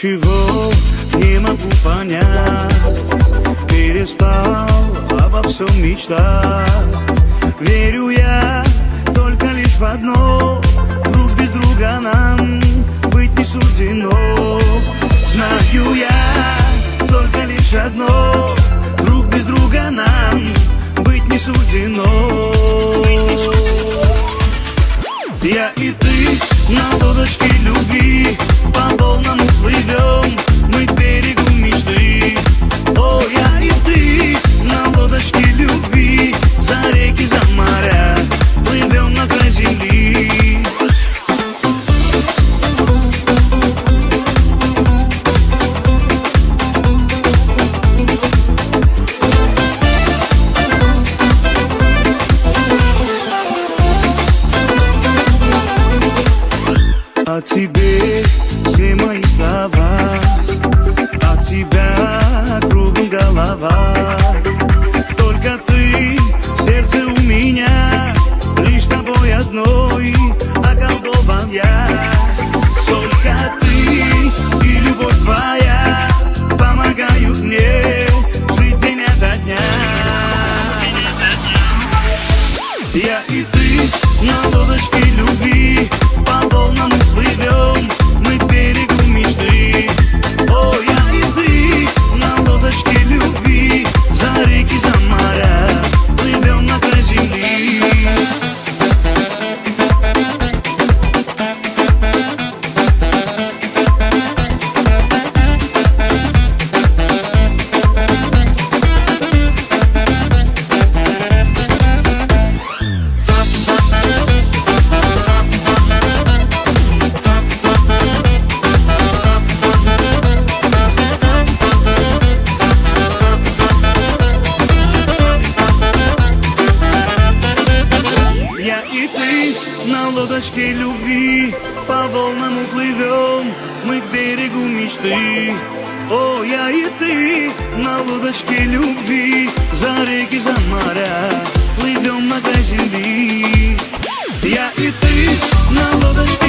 Ничего не могу понять, перестал обо всем мечтать. Верю я только лишь в одно: друг без друга нам быть не суждено. Знаю я только лишь одно: друг без друга нам быть не суждено. Я и ты на лодочке любви по волнам плывем мы к берегу мечты. О, я и ты на лодочке любви за реки, за моря плывем на край земли. О тебе все мои слова, от тебя кругом голова. Только ты в сердце у меня, лишь тобой одной околдован я. Только ты и любовь твоя помогают мне жить день ото дня. Я и ты на лодочке любви по волнам плывем мы к берегу мечты. О, я и ты на лодочке любви за реки, за моря плывем на край земли. Я и ты на лодочке любви по волнам уплывем мы к берегу мечты. О, я и ты на лодочке любви за реки, за моря плывем на край земли. Я и ты на лодочке